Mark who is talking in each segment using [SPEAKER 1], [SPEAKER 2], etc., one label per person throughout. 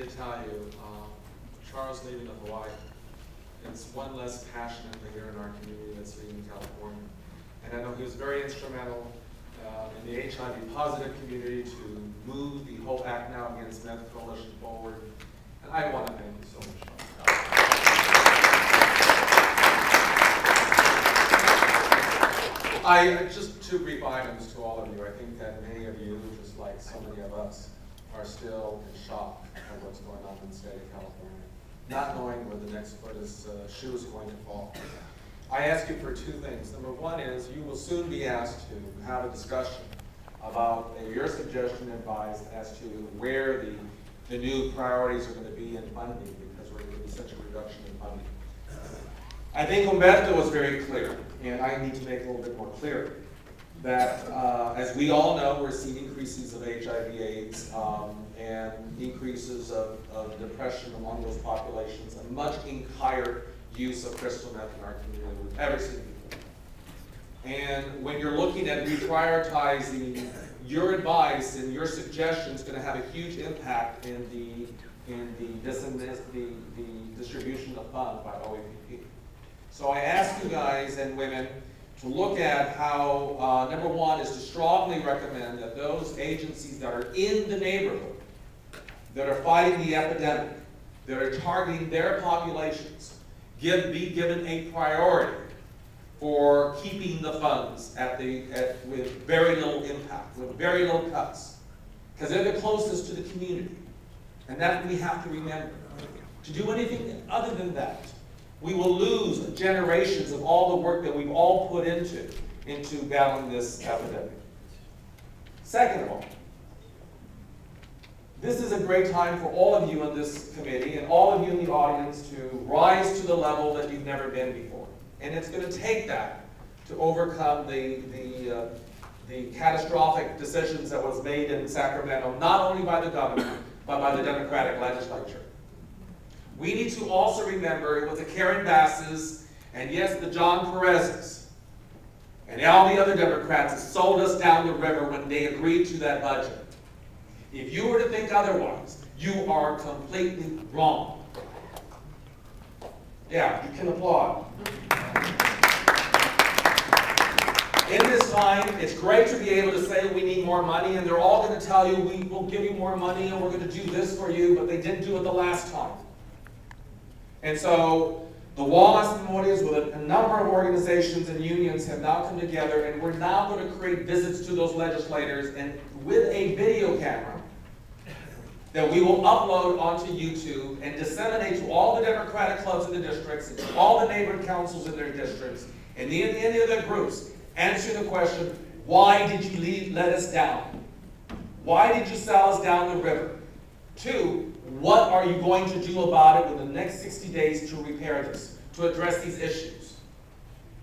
[SPEAKER 1] to tell you, Charles leaving to Hawaii, it's one less passionate leader in our community that's leaving California. And I know he was very instrumental in the HIV positive community to move the whole Act Now Against Meth Coalition forward. And I want to thank you so much. Just two brief items to all of you. I think that many of you, just like so many of us, are still in shock at what's going on in the state of California, not knowing where the next shoe is going to fall. I ask you for two things. Number one is you will soon be asked to have a discussion about your suggestion and advice as to where the new priorities are going to be in funding, because we're going to be such a reduction in funding. I think Humberto was very clear, and I need to make it a little bit more clear, that as we all know, we're seeing increases of HIV/AIDS and increases of depression among those populations, a much higher use of crystal meth in our community than we've ever seen before. And when you're looking at reprioritizing, your advice and your suggestions going to have a huge impact in the distribution of funds by OAPP. So I ask you guys and women to look at how, number one, is to strongly recommend that those agencies that are in the neighborhood, that are fighting the epidemic, that are targeting their populations, be given a priority for keeping the funds with very little impact, with very little cuts, because they're the closest to the community. And that we have to remember. To do anything other than that, we will lose generations of all the work that we've all put into battling this epidemic. Second of all, this is a great time for all of you in this committee and all of you in the audience to rise to the level that you've never been before. And it's going to take that to overcome the catastrophic decisions that was made in Sacramento, not only by the governor, but by the Democratic legislature. We need to also remember it was the Karen Basses and yes, the John Perez's and all the other Democrats that sold us down the river when they agreed to that budget. If you were to think otherwise, you are completely wrong. Yeah, you can applaud. In this time, it's great to be able to say we need more money, and they're all going to tell you we will give you more money and we're going to do this for you, but they didn't do it the last time. And so the Wallace Memorials with a number of organizations and unions have now come together, and we're now going to create visits to those legislators and with a video camera that we will upload onto YouTube and disseminate to all the Democratic clubs in the districts, and to all the neighborhood councils in their districts, and any other groups, answering the question, why did you let us down? Why did you sell us down the river? 2, what are you going to do about it within the next 60 days to repair this, to address these issues?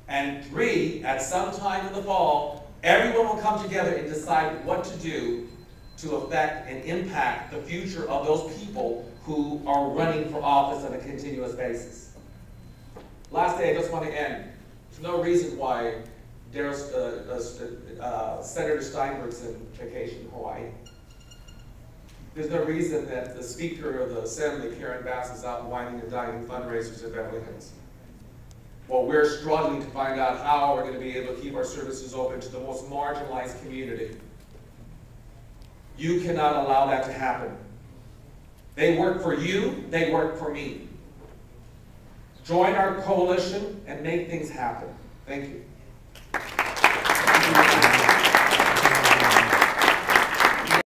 [SPEAKER 1] And 3, at some time in the fall, everyone will come together and decide what to do to affect and impact the future of those people who are running for office on a continuous basis. Last day, I just want to end. There's no reason why Senator Steinberg's in vacation in Hawaii. There's no reason that the Speaker of the Assembly, Karen Bass, is out whining and dining fundraisers at Beverly Hills. Well, we're struggling to find out how we're going to be able to keep our services open to the most marginalized community. You cannot allow that to happen. They work for you, they work for me. Join our coalition and make things happen. Thank you.